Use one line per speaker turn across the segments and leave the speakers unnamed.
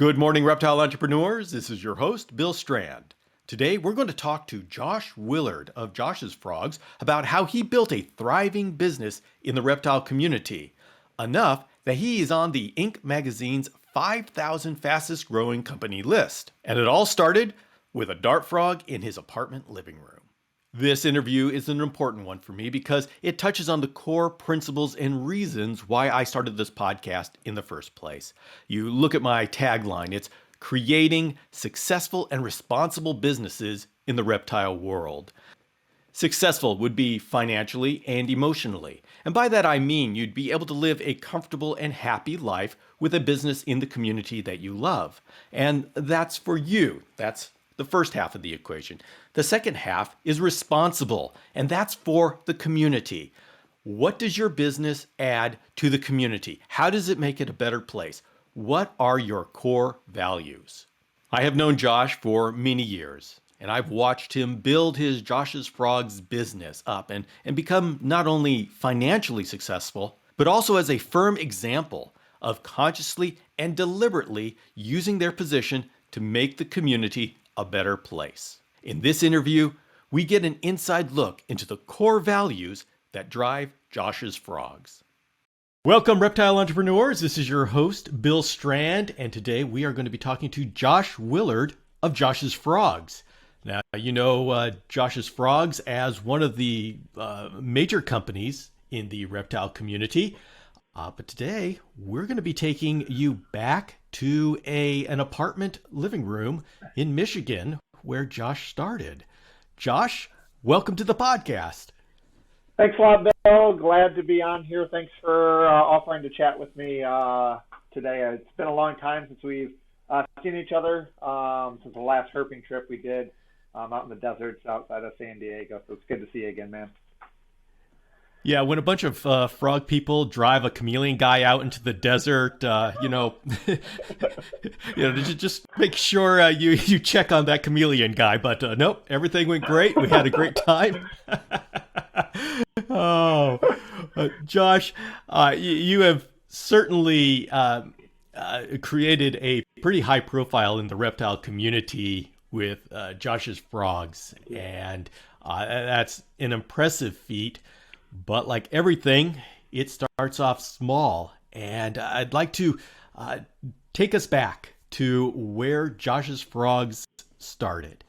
Good morning, reptile entrepreneurs. This is your host, Bill Strand. Today, we're going to talk to Josh Willard of Josh's Frogs about how he built a thriving business in the reptile community, enough that he is on the Inc. magazine's 5,000 fastest growing company list. And it all started with a dart frog in his apartment living room. This interview is an important one for me because it touches on the core principles and reasons why I started this podcast in the first place. You look at my tagline, it's creating successful and responsible businesses in the reptile world. Successful would be financially and emotionally. And by that I mean you'd be able to live a comfortable and happy life with a business in the community that you love. And that's for you. That's the first half of the equation. The second half is responsible, and that's for the community. What does your business add to the community? How does it make it a better place? What are your core values? I have known Josh for many years, and I've watched him build his Josh's Frogs business up and become not only financially successful, but also as a firm example of consciously and deliberately using their position to make the community a better place. In this interview, we get an inside look into the core values that drive Josh's Frogs. Welcome, reptile entrepreneurs. This is your host, Bill Strand, and today we are going to be talking to Josh Willard of Josh's Frogs. Now, you know Josh's Frogs as one of the major companies in the reptile community, but today we're going to be taking you back to an apartment living room in Michigan where Josh started. Josh, welcome to the podcast.
Thanks a lot, Bill. Glad to be on here. Thanks for offering to chat with me today. It's been a long time since we've seen each other, since the last herping trip we did out in the deserts outside of San Diego. So it's good to see you again, man.
Yeah, when a bunch of frog people drive a chameleon guy out into the desert, just make sure you check on that chameleon guy. But nope, everything went great. We had a great time. Josh, you have certainly created a pretty high profile in the reptile community with Josh's Frogs, and that's an impressive feat. But like everything, it starts off small. And I'd like to take us back to where Josh's Frogs started.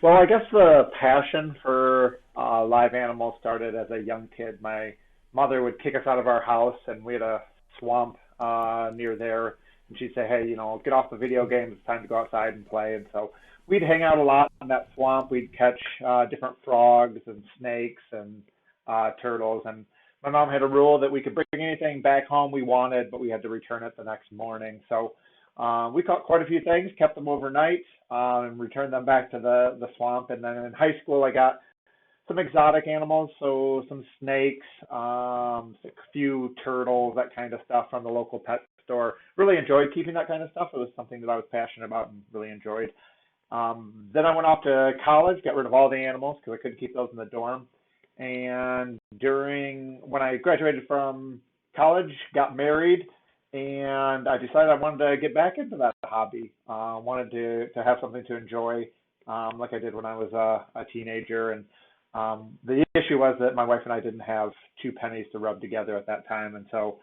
Well, I guess the passion for live animals started as a young kid. My mother would kick us out of our house, and we had a swamp near there. And she'd say, hey, get off the video games. It's time to go outside and play. And so we'd hang out a lot in that swamp. We'd catch different frogs and snakes and turtles. And my mom had a rule that we could bring anything back home we wanted, but we had to return it the next morning. So we caught quite a few things, kept them overnight, and returned them back to the swamp. And then in high school, I got some exotic animals, so some snakes, a few turtles, that kind of stuff from the local pet store. Really enjoyed keeping that kind of stuff. It was something that I was passionate about and really enjoyed. Then I went off to college, got rid of all the animals because I couldn't keep those in the dorm. And when I graduated from college, got married, and I decided I wanted to get back into that hobby. Wanted to have something to enjoy, like I did when I was a teenager. And the issue was that my wife and I didn't have 2 pennies to rub together at that time. And so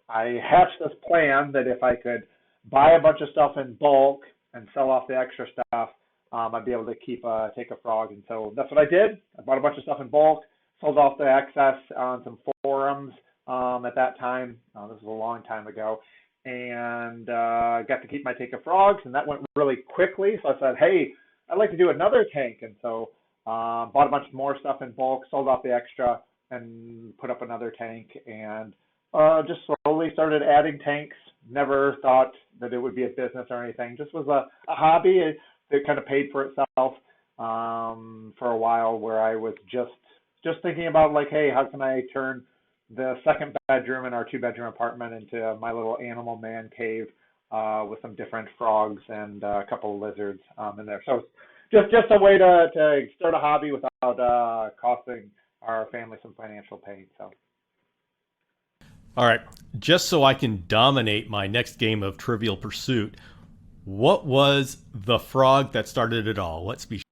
I hatched this plan that if I could buy a bunch of stuff in bulk and sell off the extra stuff, I'd be able to take a frog. And so that's what I did. I bought a bunch of stuff in bulk, sold off the excess on some forums at that time. This was a long time ago. And got to keep my take of frogs, and that went really quickly. So I said, hey, I'd like to do another tank. And so bought a bunch more stuff in bulk, sold off the extra, and put up another tank. And just slowly started adding tanks. Never thought that it would be a business or anything. Just was a hobby. It kind of paid for itself for a while, where I was just thinking about like, hey, how can I turn the second bedroom in our 2-bedroom apartment into my little animal man cave with some different frogs and a couple of lizards in there. So just a way to start a hobby without costing our family some financial pain. So.
All right. Just so I can dominate my next game of Trivial Pursuit, what was the frog that started it all? What species?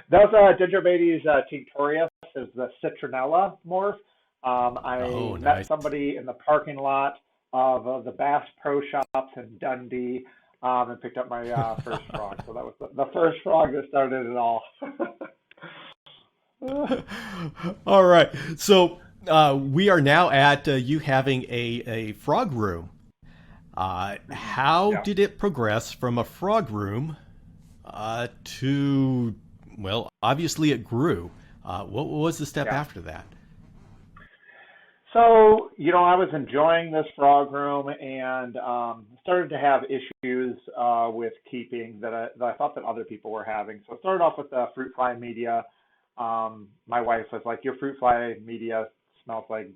That was Dendrobates tinctorius, is the citronella morph.
Oh,
I met
nice.
somebody in the parking lot of the Bass Pro Shops in Dundee, and picked up my first frog. So that was the first frog that started it all.
All right. So we are now at you having a frog room. How
Yeah.
did it progress from a frog room to, well, obviously it grew. What was the step
Yeah.
after that?
So, I was enjoying this frog room and started to have issues with keeping that I thought that other people were having. So I started off with the fruit fly media. My wife was like, "Your fruit fly media smells like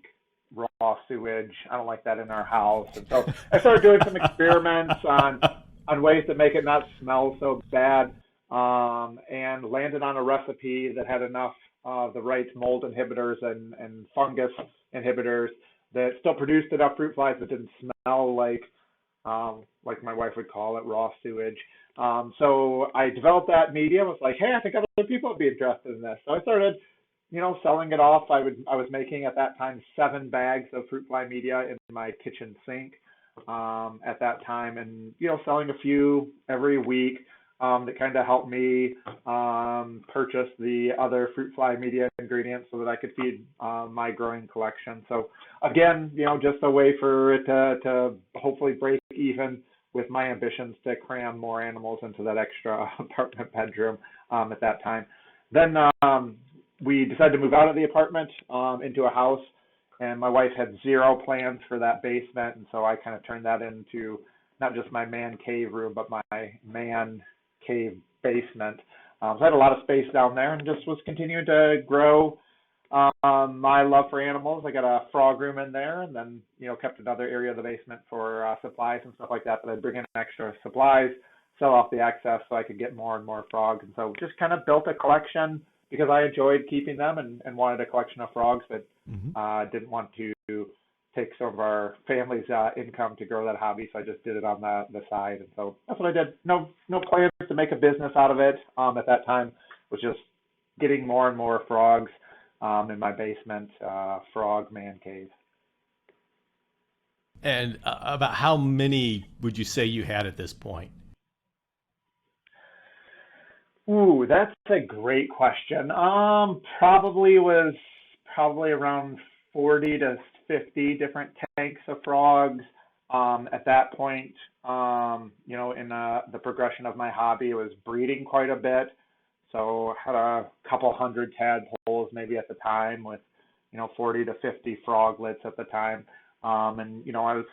raw sewage. I don't like that in our house." And so I started doing some experiments on ways to make it not smell so bad, and landed on a recipe that had enough the right mold inhibitors and fungus inhibitors that still produced enough fruit flies that didn't smell like my wife would call it, raw sewage. So I developed that medium. I was like, hey, I think other people would be interested in this. So I started, selling it off. I was making at that time 7 bags of fruit fly media in my kitchen sink at that time, and selling a few every week. That kind of helped me purchase the other fruit fly media ingredients so that I could feed my growing collection. So again, just a way for it to hopefully break even with my ambitions to cram more animals into that extra apartment bedroom at that time. Then we decided to move out of the apartment into a house, and my wife had zero plans for that basement, and so I kind of turned that into not just my man cave room, but my man cave basement. So I had a lot of space down there and just was continuing to grow my love for animals. I got a frog room in there, and then kept another area of the basement for supplies and stuff like that. But I'd bring in extra supplies, sell off the excess so I could get more and more frogs. And so just kind of built a collection because I enjoyed keeping them and wanted a collection of frogs, but
Hmm.
didn't want to take some of our family's income to grow that hobby, so I just did it on the side, and so that's what I did. No plans to make a business out of it. At that time, was just getting more and more frogs in my basement, frog man cave.
And about how many would you say you had at this point?
Ooh, that's a great question. Probably around 40 to 50 different tanks of frogs. At that point, in the progression of my hobby, it was breeding quite a bit. So I had a couple hundred tadpoles maybe at the time with, 40 to 50 froglets at the time. And, I was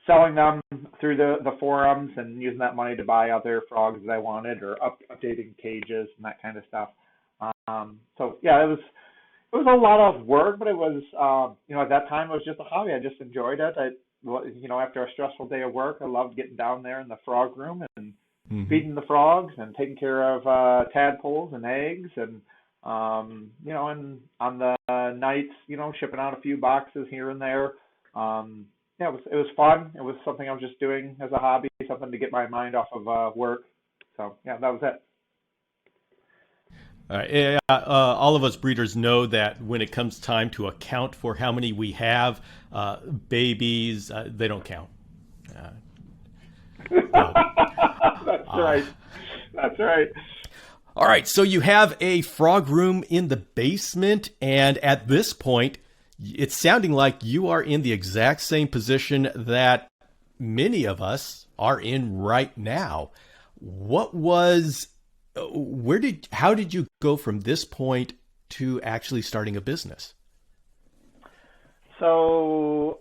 selling them through the forums and using that money to buy other frogs that I wanted or updating cages and that kind of stuff. So yeah, it was a lot of work, but it was, at that time it was just a hobby. I just enjoyed it. After a stressful day of work, I loved getting down there in the frog room and
Hmm.
feeding the frogs and taking care of tadpoles and eggs and on the nights, shipping out a few boxes here and there. Yeah, it was fun. It was something I was just doing as a hobby, something to get my mind off of work. So yeah, that was it.
Yeah, all of us breeders know that when it comes time to account for how many we have, babies, they don't count. Uh, so,
That's
uh,
right. That's right.
all right, so you have a frog room in the basement, and at this point, it's sounding like you are in the exact same position that many of us are in right now. What was, how did you go from this point to actually starting a business?
So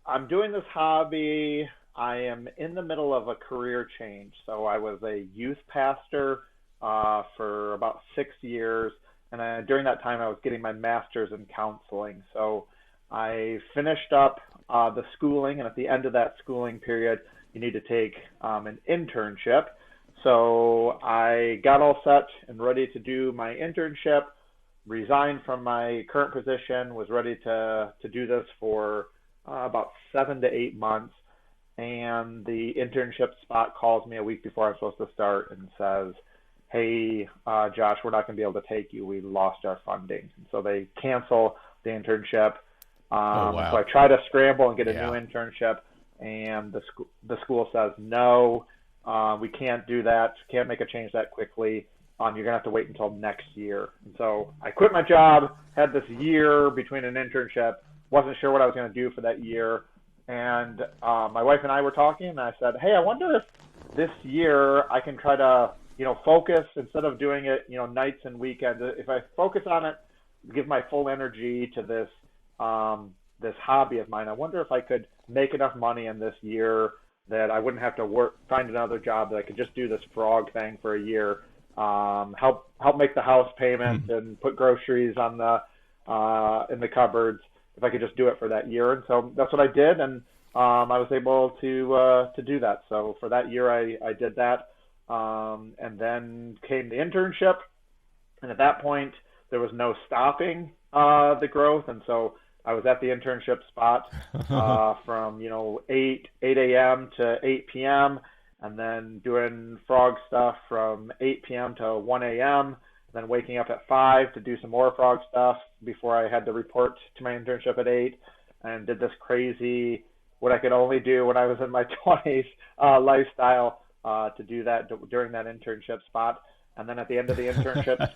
I'm doing this hobby. I am in the middle of a career change. So I was a youth pastor for about 6 years, and during that time I was getting my master's in counseling. So I finished up the schooling, and at the end of that schooling period, you need to take an internship. So I got all set and ready to do my internship. resigned from my current position, was ready to do this for about 7 to 8 months. And the internship spot calls me a week before I'm supposed to start and says, hey, Josh, we're not going to be able to take you. We lost our funding. And so they cancel the internship.
Oh,
So I
wow.
try to scramble and get a new
Yeah.
internship, and the school says no, we can't do that. Can't make a change that quickly. You're gonna have to wait until next year. And so I quit my job. Had this year between an internship. Wasn't sure what I was gonna do for that year, and my wife and I were talking, and I said, hey, I wonder if this year I can try to focus instead of doing it nights and weekends. If I focus on it, give my full energy to this hobby of mine. I wonder if I could make enough money in this year that I wouldn't have to find another job, that I could just do this frog thing for a year, help make the house payment and put groceries on in the cupboards, if I could just do it for that year. And so that's what I did, and I was able to do that. So for that year, I did that, and then came the internship, and at that point there was no stopping the growth, and so I was at the internship spot from 8 a.m. to 8 p.m. and then doing frog stuff from 8 p.m. to 1 a.m. Then waking up at 5 to do some more frog stuff before I had to report to my internship at 8, and did this crazy, what I could only do when I was in my 20s lifestyle, to do that during that internship spot. And then at the end of the internship,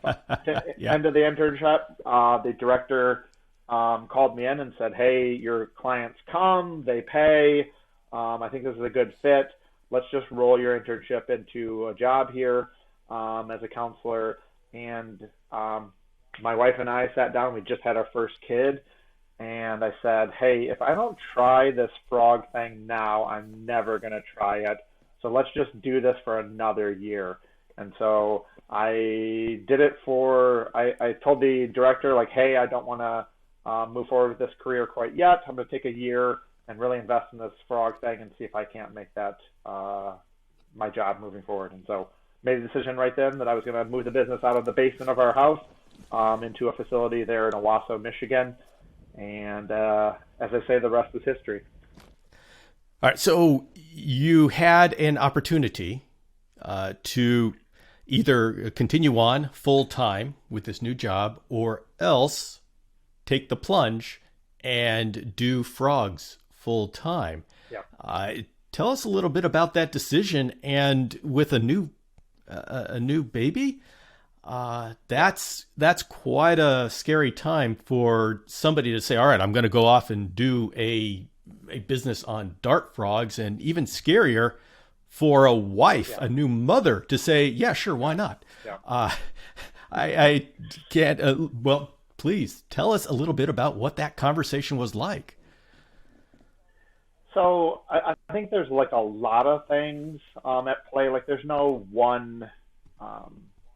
Yeah.
the director called me in and said, hey, your clients come, they pay. I think this is a good fit. Let's just roll your internship into a job here as a counselor. And my wife and I sat down. We just had our first kid. And I said, hey, if I don't try this frog thing now, I'm never going to try it. So let's just do this for another year. And so I did it I told the director, like, hey, I don't want to move forward with this career quite yet. I'm going to take a year and really invest in this frog thing and see if I can't make that my job moving forward. And so made a decision right then that I was going to move the business out of the basement of our house into a facility there in Owasso, Michigan. And as I say, the rest is history.
All right. So you had an opportunity to either continue on full time with this new job, or else take the plunge and do frogs full time.
Yeah.
Tell us a little bit about that decision. And with a new baby, that's quite a scary time for somebody to say, all right, I'm going to go off and do a business on dart frogs, and even scarier for a wife, a new mother, to say, yeah, sure, why not?
Yeah.
I can't, well, please tell us a little bit about what that conversation was like.
So I think there's like a lot of things at play. Like there's no one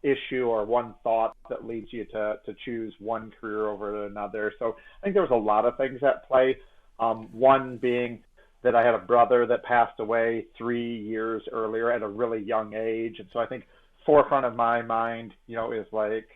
issue or one thought that leads you to choose one career over another. So I think there was a lot of things at play. One being that I had a brother that passed away 3 years earlier at a really young age. And so I think forefront of my mind, is like,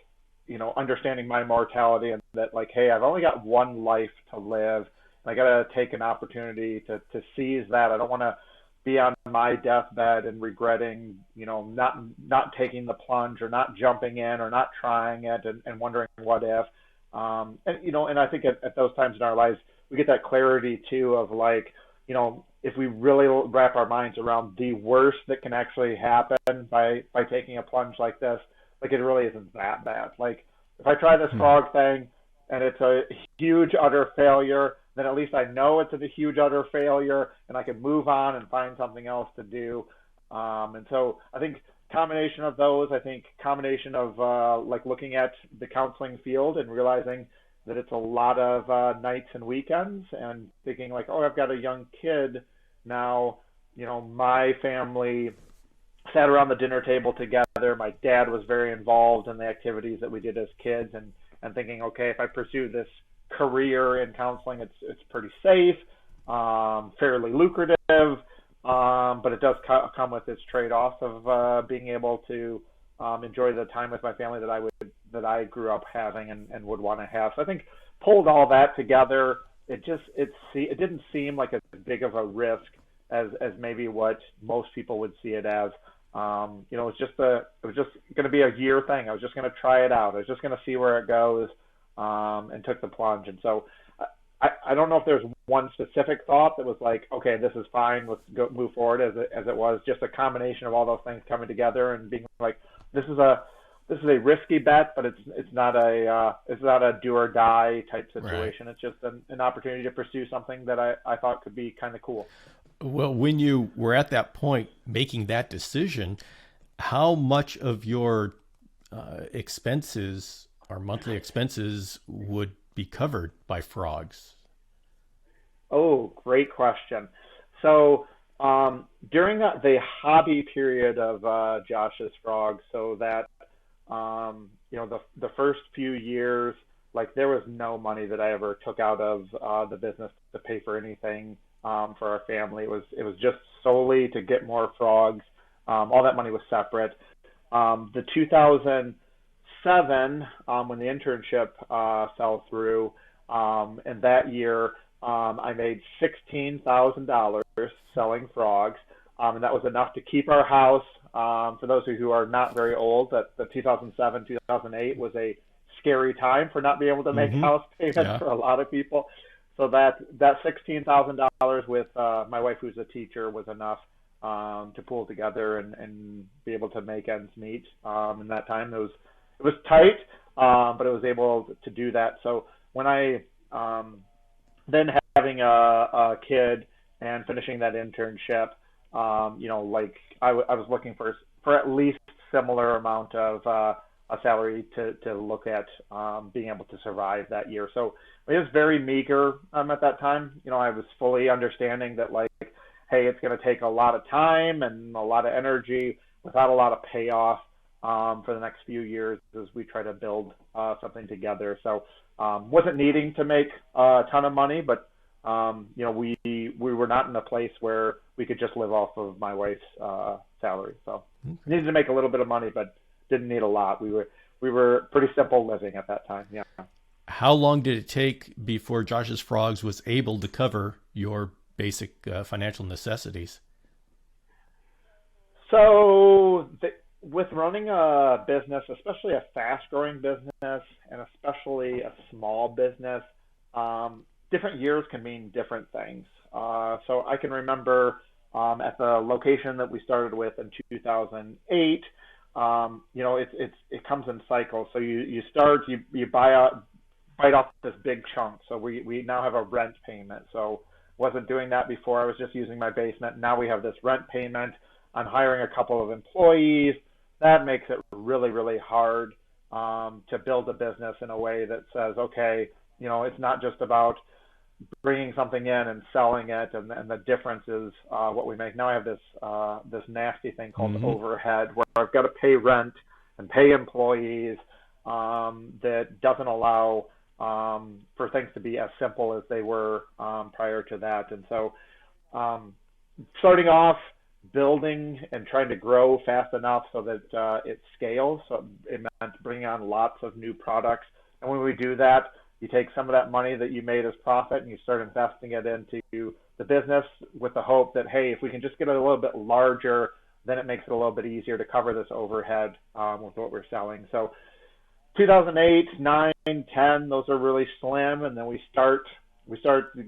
understanding my mortality, and that like, hey, I've only got one life to live. And I got to take an opportunity to seize that. I don't want to be on my deathbed and regretting, not taking the plunge, or not jumping in, or not trying it, and wondering what if. And I think at those times in our lives, we get that clarity too of like, if we really wrap our minds around the worst that can actually happen by taking a plunge like this, like it really isn't that bad. Like if I try this frog thing and it's a huge utter failure, then at least I know it's a huge utter failure, and I can move on and find something else to do. And so I think combination of those, combination of like looking at the counseling field and realizing that it's a lot of nights and weekends, and thinking like, oh, I've got a young kid now. My family sat around the dinner table together. My dad was very involved in the activities that we did as kids, and thinking, okay, if I pursue this career in counseling, it's pretty safe, fairly lucrative, but it does come with its trade-offs of being able to enjoy the time with my family that I would that I grew up having and would want to have. So I think pulled all that together, it didn't seem like as big of a risk as maybe what most people would see it as. You know, it was just going to be a year thing. I was just going to try it out. I was just going to see where it goes, and took the plunge. And so I don't know if there's one specific thought that was like, okay, this is fine, let's go move forward, as it was just a combination of all those things coming together and being like, this is a risky bet, but it's not a do or die type situation. Right. It's just an opportunity to pursue something that I thought could be kind of cool.
Well, when you were at that point making that decision, how much of your expenses or monthly expenses would be covered by frogs?
Oh, great question. So during the hobby period of Josh's Frogs, so that you know, the first few years, like there was no money that I ever took out of the business to pay for anything for our family. It was just solely to get more frogs. All that money was separate. The 2007, when the internship fell through, and that year I made $16,000 selling frogs, and that was enough to keep our house. For those who are not very old, that the 2007, 2008 was a scary time for not being able to make house payments for a lot of people. So that $16,000 with my wife, who's a teacher, was enough to pull together and be able to make ends meet. In that time, it was tight, but it was able to do that. So when I then having a kid and finishing that internship, you know, like I was looking for at least similar amount of a salary to look at being able to survive that year. So it was very meager at that time. You know, I was fully understanding that, like, hey, it's going to take a lot of time and a lot of energy without a lot of payoff for the next few years as we try to build something together. So wasn't needing to make a ton of money, but you know, we were not in a place where we could just live off of my wife's salary. So needed to make a little bit of money, but didn't need a lot. We were pretty simple living at that time. Yeah.
How long did it take before Josh's Frogs was able to cover your basic financial necessities?
So with running a business, especially a fast-growing business, and especially a small business, different years can mean different things. So I can remember at the location that we started with in 2008, you know, it comes in cycles. So you start, you bite off this big chunk. So we now have a rent payment. So wasn't doing that before. I was just using my basement. Now we have this rent payment. I'm hiring a couple of employees. That makes it really, really hard to build a business in a way that says, okay, you know, it's not just about bringing something in and selling it, and the difference is what we make. Now I have this nasty thing called overhead, where I've got to pay rent and pay employees that doesn't allow for things to be as simple as they were prior to that. And so starting off, building and trying to grow fast enough so that it scales. So it meant bringing on lots of new products. And when we do that, you take some of that money that you made as profit and you start investing it into the business with the hope that, hey, if we can just get it a little bit larger, then it makes it a little bit easier to cover this overhead with what we're selling. So 2008, 9, 10, those are really slim. And then we start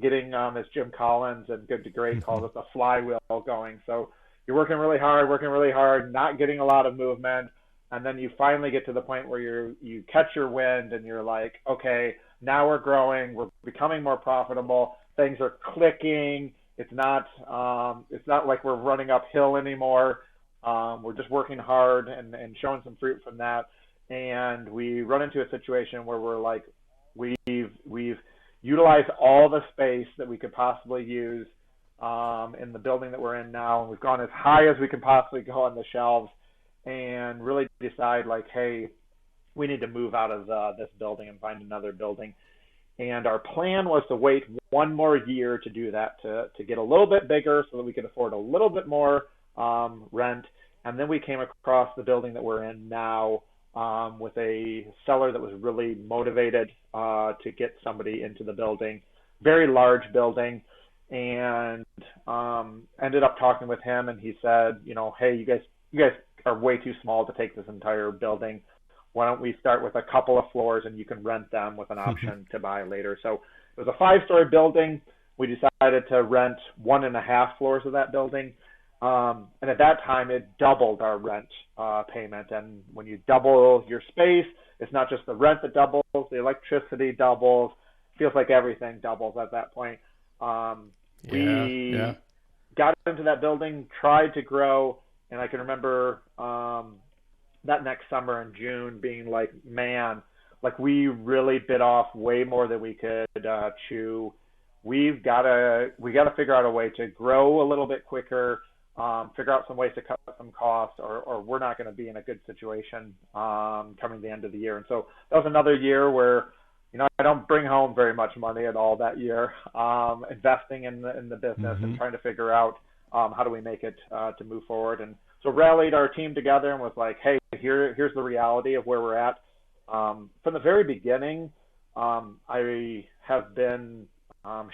getting, as Jim Collins and Good to Great calls it, the flywheel going. So you're working really hard, not getting a lot of movement. And then you finally get to the point where you catch your wind and you're like, okay, now we're growing, we're becoming more profitable, things are clicking. It's not like we're running uphill anymore. We're just working hard and showing some fruit from that. And we run into a situation where we're like, we've utilized all the space that we could possibly use in the building that we're in now, and we've gone as high as we can possibly go on the shelves, and really decide, like, hey, we need to move out of this building and find another building. And our plan was to wait one more year to do that, to get a little bit bigger so that we could afford a little bit more rent. And then we came across the building that we're in now, with a seller that was really motivated to get somebody into the building. Very large building, and ended up talking with him, and he said, hey, you guys are way too small to take this entire building. Why don't we start with a couple of floors and you can rent them with an option to buy later? So it was a 5-story building. We decided to rent 1.5 floors of that building. And at that time, it doubled our rent payment. And when you double your space, it's not just the rent that doubles, the electricity doubles. Feels like everything doubles at that point. We got into that building, tried to grow, and I can remember that next summer in June being like, man, like we really bit off way more than we could chew. We got to figure out a way to grow a little bit quicker, figure out some ways to cut some costs, or we're not going to be in a good situation coming the end of the year. And so that was another year where, I don't bring home very much money at all that year, investing in the business and trying to figure out how do we make it to move forward. And so rallied our team together and was like, hey, here's the reality of where we're at. From the very beginning, I have been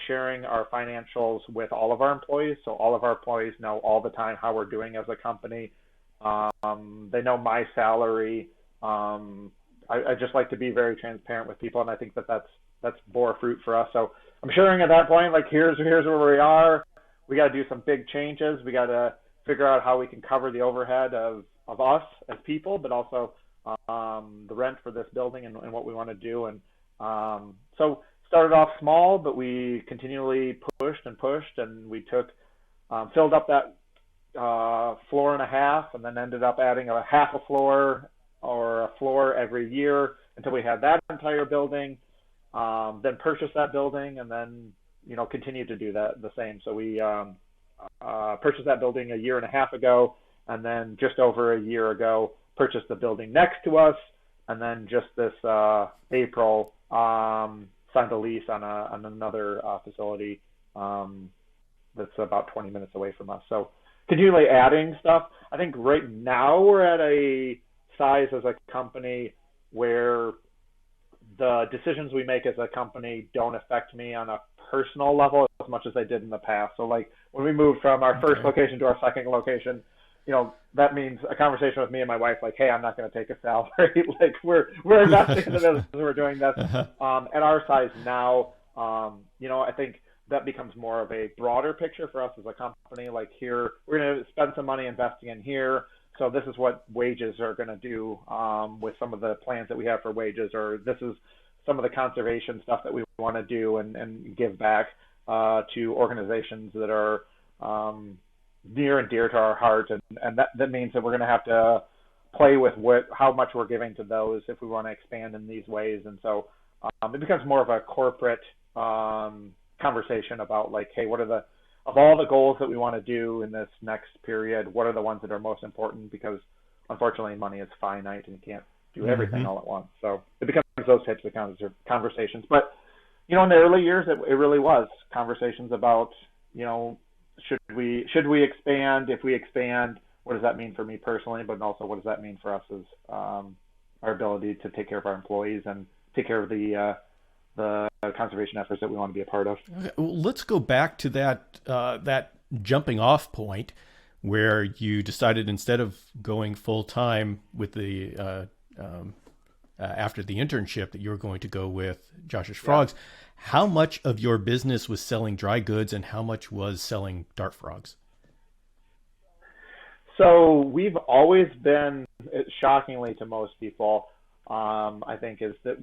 sharing our financials with all of our employees. So all of our employees know all the time how we're doing as a company. They know my salary. I just like to be very transparent with people, and I think that's bore fruit for us. So I'm sharing at that point, like, here's where we are. We got to do some big changes. We got to figure out how we can cover the overhead of us as people, but also the rent for this building and what we want to do. And so started off small, but we continually pushed, and we filled up that 1.5 floors, and then ended up adding a half a floor or a floor every year until we had that entire building, then purchased that building, and then continued to do that the same. So we purchased that building 1.5 years ago, and then just over a year ago purchased the building next to us, and then just this April signed a lease on another facility that's about 20 minutes away from us. So continually adding stuff. I think right now we're at a size as a company where the decisions we make as a company don't affect me on a personal level as much as they did in the past. So like when we moved from our first location to our second location, that means a conversation with me and my wife, like, hey, I'm not going to take a salary. Like we're investing in the business, we're doing this. At our size now, I think that becomes more of a broader picture for us as a company. Like here, we're going to spend some money investing in here. So this is what wages are going to do with some of the plans that we have for wages, or this is some of the conservation stuff that we want to do and give back to organizations that are near and dear to our heart. And that means that we're going to have to play with how much we're giving to those if we want to expand in these ways. And so it becomes more of a corporate conversation about like, hey, of all the goals that we want to do in this next period, what are the ones that are most important? Because unfortunately, money is finite and you can't do everything all at once. So it becomes those types of conversations. But, in the early years, it really was conversations about, should we expand? If we expand, what does that mean for me personally? But also, what does that mean for us as our ability to take care of our employees and take care of the conservation efforts that we want to be a part of.
Okay. Well, let's go back to that jumping off point where you decided instead of going full time with the after the internship that you were going to go with Josh's Frogs. How much of your business was selling dry goods and how much was selling dart frogs?
So we've always been, shockingly to most people, I think, is that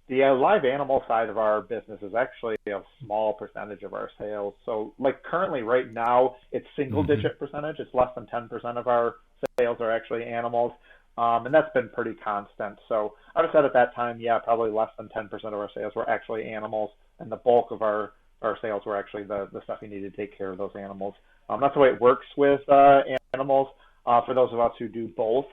the live animal side of our business is actually a small percentage of our sales. So like currently right now, it's single digit percentage. It's less than 10% of our sales are actually animals. And that's been pretty constant. So I would have said at that time, probably less than 10% of our sales were actually animals. And the bulk of our sales were actually the stuff you need to take care of those animals. That's the way it works with animals. For those of us who do both,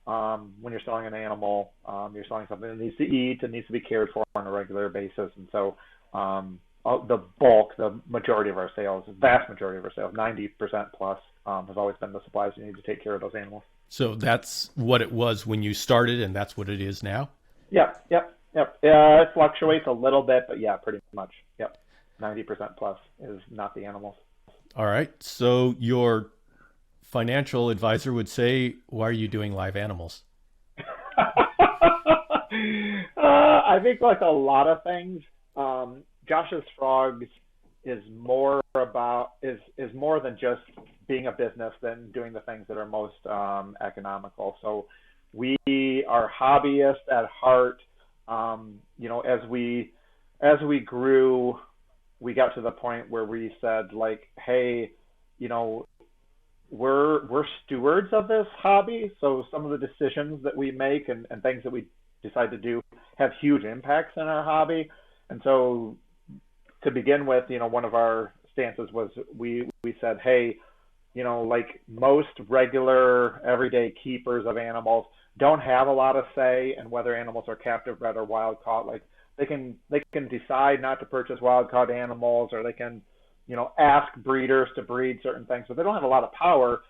when you're selling an animal, you're selling something that needs to eat and needs to be cared for on a regular basis. And so the majority of our sales, vast majority of our sales, 90% plus, has always been the supplies you need to take care of those animals.
So that's what it was when you started, and that's what it is now?
Yep, yep, yep. Yeah, it fluctuates a little bit, but yeah, pretty much. Yep. 90% plus is not the animals.
All right. So your financial advisor would say, why are you doing live animals?
I think like a lot of things, Josh's Frogs is more than just being a business than doing the things that are most economical. So we are hobbyists at heart. As we grew, we got to the point where we said like, hey, you know, we're stewards of this hobby. So some of the decisions that we make and things that we decide to do have huge impacts in our hobby. And so to begin with, one of our stances was we said, hey, like most regular everyday keepers of animals don't have a lot of say in whether animals are captive bred or wild caught. Like they can decide not to purchase wild caught animals, or they can, ask breeders to breed certain things, but they don't have a lot of power.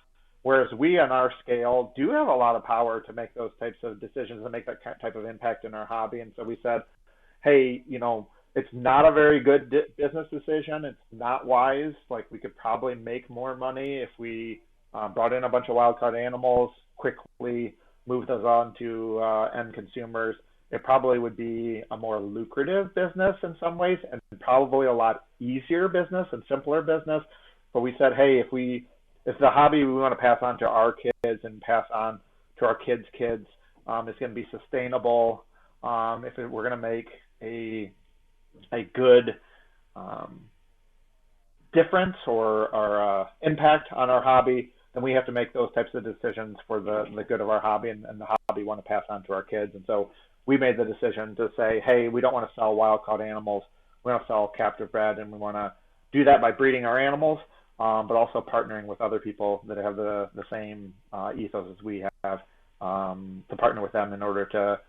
Whereas we on our scale do have a lot of power to make those types of decisions and make that type of impact in our hobby. And so we said, hey, it's not a very good business decision. It's not wise. Like we could probably make more money if we brought in a bunch of wild caught animals, quickly moved those on to end consumers. It probably would be a more lucrative business in some ways, and probably a lot easier business and simpler business. But we said, hey, if the hobby we want to pass on to our kids and pass on to our kids' kids is going to be sustainable, we're going to make a good difference or impact on our hobby, then we have to make those types of decisions for the good of our hobby and the hobby we want to pass on to our kids. And so we made the decision to say, hey, we don't want to sell wild caught animals. We want to sell captive bred, and we want to do that by breeding our animals, but also partnering with other people that have the same ethos as we have, to partner with them in order to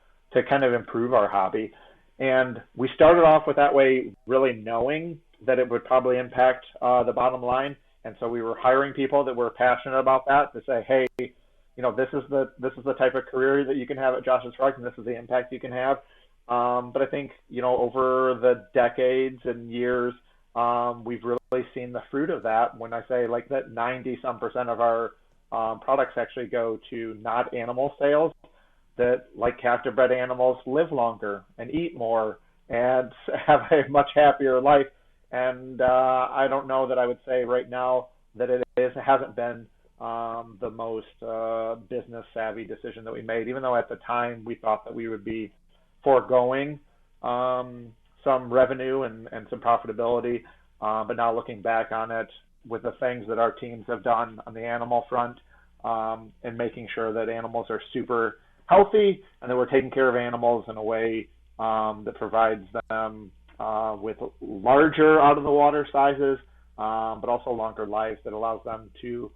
kind of improve our hobby. And we started off with that way, really knowing that it would probably impact the bottom line. And so we were hiring people that were passionate about that, to say, hey, this is the type of career that you can have at Josh's Frogs, and this is the impact you can have. But I think, over the decades and years, we've really seen the fruit of that. When I say like that 90% of our products actually go to not animal sales, that like captive bred animals live longer and eat more and have a much happier life. And I don't know that I would say right now that it hasn't been the most business savvy decision that we made, even though at the time we thought that we would be foregoing some revenue and some profitability. But now looking back on it, with the things that our teams have done on the animal front, and making sure that animals are super healthy and that we're taking care of animals in a way that provides them with larger out of the water sizes, but also longer lives that allows them to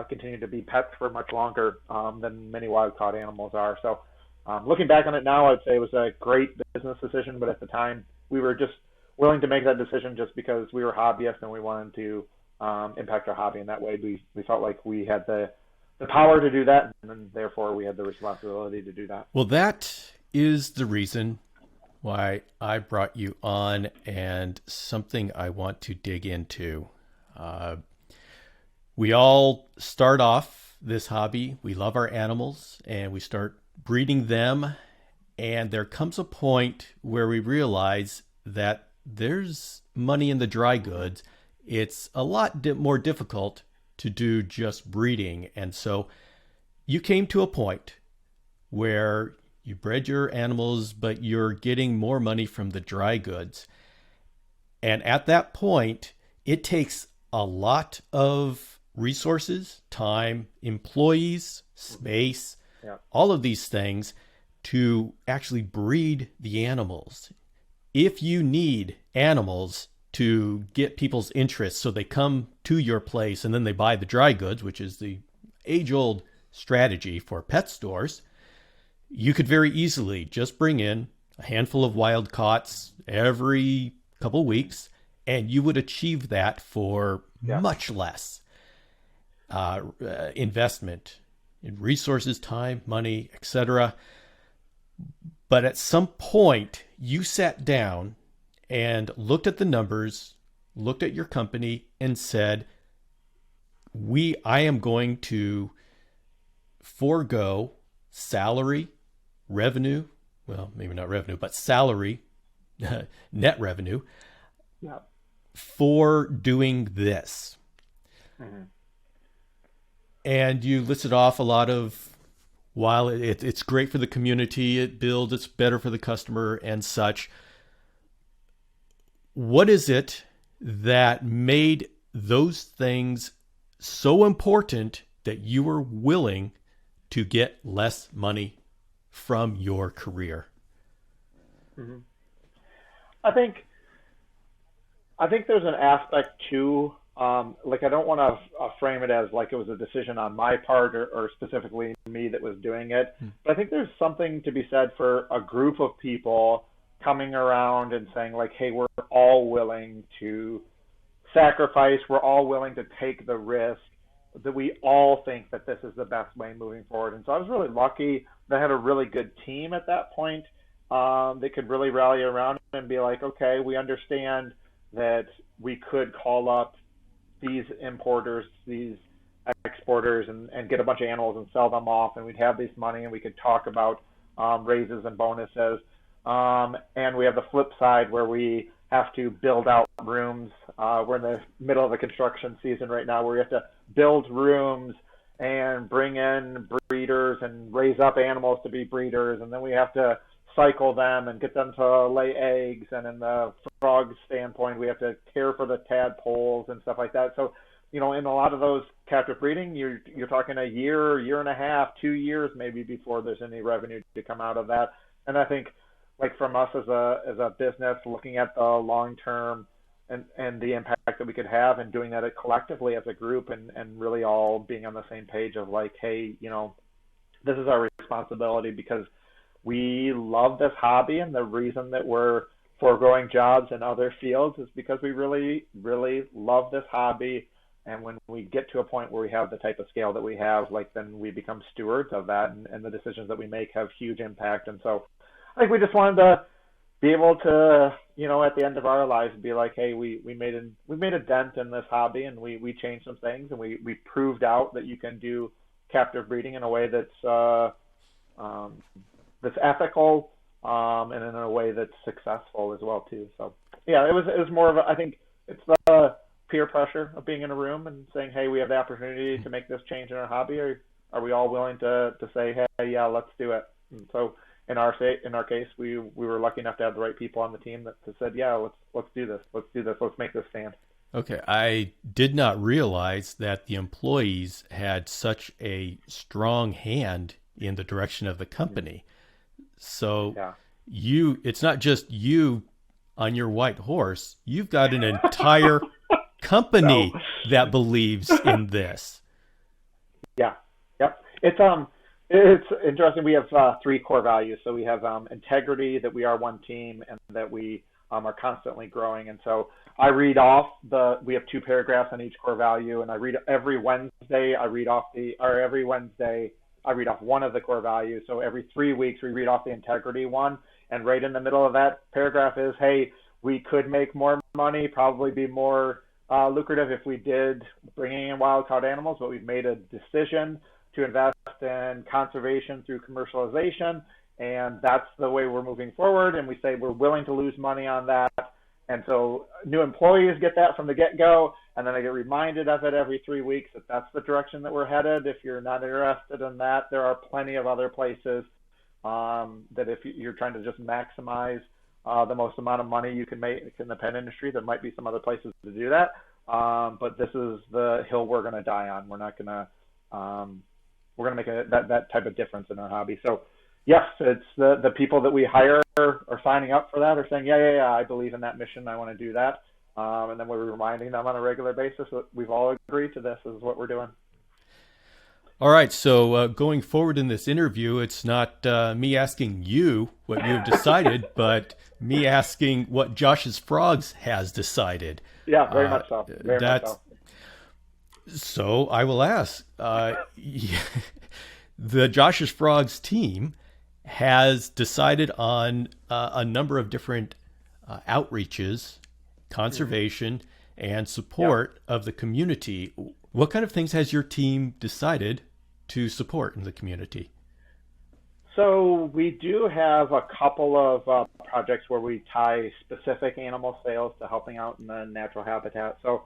continue to be pets for much longer than many wild caught animals are. So looking back on it now, I'd say it was a great business decision, but at the time we were just willing to make that decision just because we were hobbyists and we wanted to impact our hobby in that way. We felt like we had the power to do that, and then therefore we had the responsibility to do that.
Well, that is the reason why I brought you on, and something I want to dig into. We all start off this hobby. We love our animals and we start breeding them. And there comes a point where we realize that there's money in the dry goods. It's a lot more difficult to do just breeding. And so you came to a point where you bred your animals, but you're getting more money from the dry goods. And at that point, it takes a lot of resources, time, employees, space, all of these things to actually breed the animals. If you need animals to get people's interest so they come to your place and then they buy the dry goods, which is the age-old strategy for pet stores, you could very easily just bring in a handful of wild caughts every couple weeks, and you would achieve that for much less investment. in resources, time, money, etc. But at some point, you sat down and looked at the numbers, looked at your company, and said, I am going to forego salary, revenue, well, maybe not revenue, but salary, net revenue,
Yeah.
for doing this.
Mm-hmm.
And you listed off a lot of, while it's great for the community, it builds, it's better for the customer and such. What is it that made those things so important that you were willing to get less money from your career?
Mm-hmm. I think there's an aspect too. Like I don't want to frame it as like it was a decision on my part or specifically me that was doing it. But I think there's something to be said for a group of people coming around and saying like, hey, we're all willing to sacrifice. We're all willing to take the risk, that we all think that this is the best way moving forward. And so I was really lucky that I had a really good team at that point that could really rally around and be like, okay, we understand that we could call up these importers, these exporters, and get a bunch of animals and sell them off, and we'd have this money and we could talk about raises and bonuses. And we have the flip side where we have to build out rooms. We're in the middle of the construction season right now where we have to build rooms and bring in breeders and raise up animals to be breeders, and then we have to cycle them and get them to lay eggs. And in the frog standpoint, we have to care for the tadpoles and stuff like that. So, you know, in a lot of those captive breeding, you're talking a year and a half, 2 years maybe before there's any revenue to come out of that. And I think, like from us as a business, looking at the long term and the impact that we could have, and doing that collectively as a group, and really all being on the same page of like, hey, you know, this is our responsibility because we love this hobby, and the reason that we're foregoing jobs in other fields is because we really, really love this hobby. And when we get to a point where we have the type of scale that we have, like, then we become stewards of that, and the decisions that we make have huge impact. And so I think we just wanted to be able to, you know, at the end of our lives, be like, hey, we made a dent in this hobby, and we changed some things, and we proved out that you can do captive breeding in a way that's ethical, and in a way that's successful as well too. So yeah, it was more of I think it's the peer pressure of being in a room and saying, hey, we have the opportunity to make this change in our hobby. Are we all willing to say, hey, yeah, let's do it? And so in our case, we were lucky enough to have the right people on the team that said, yeah, let's do this. Let's make this stand.
Okay, I did not realize that the employees had such a strong hand in the direction of the company. So yeah. It's not just you on your white horse. You've got an entire company that believes in this.
Yeah. Yep. It's interesting. We have 3 core values. So we have integrity, that we are one team, and that we are constantly growing. And so I read off we have 2 paragraphs on each core value, and I read every Wednesday. Every Wednesday I read off one of the core values. So every 3 weeks we read off the integrity one, and right in the middle of that paragraph is, hey, we could make more money, probably be more lucrative if we did bringing in wild caught animals, but we've made a decision to invest in conservation through commercialization, and that's the way we're moving forward. And we say we're willing to lose money on that. And so new employees get that from the get-go, and then they get reminded of it every 3 weeks that that's the direction that we're headed. If you're not interested in that, there are plenty of other places that if you're trying to just maximize the most amount of money you can make in the pet industry, there might be some other places to do that. But this is the hill we're going to die on. We're not going to we're going to make that type of difference in our hobby. So yes, it's the people that we hire are signing up for that, are saying, yeah, I believe in that mission, I want to do that. And then we're reminding them on a regular basis that we've all agreed to this is what we're doing.
All right, so going forward in this interview, it's not me asking you what you've decided, but me asking what Josh's Frogs has decided.
Yeah, very much so. Very much so.
So I will ask. The Josh's Frogs team has decided on a number of different outreaches,
Hmm.
conservation, and
Yep.
support of the community. What kind of things has your team decided to support in the community?
So we do have a couple of projects where we tie specific animal sales to helping out in the natural habitat. So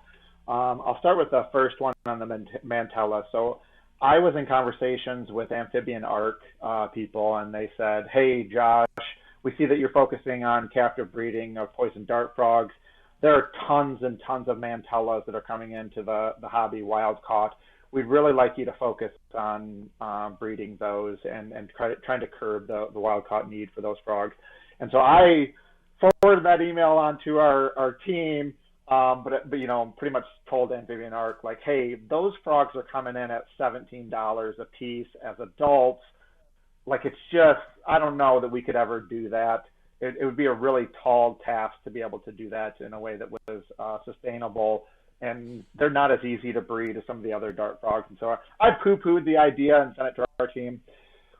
I'll start with the first one on the mantella. So I was in conversations with amphibian arc people, and they said, "Hey, Josh, we see that you're focusing on captive breeding of poison dart frogs. There are tons and tons of mantellas that are coming into the hobby wild caught. We'd really like you to focus on breeding those and trying to curb the wild caught need for those frogs." And so I forwarded that email on to our team, but pretty much told Amphibian Arc like, hey, those frogs are coming in at $17 a piece as adults. Like it's just, I don't know that we could ever do that. It would be a really tall task to be able to do that in a way that was sustainable. And they're not as easy to breed as some of the other dart frogs. And so I poo-pooed the idea and sent it to our team.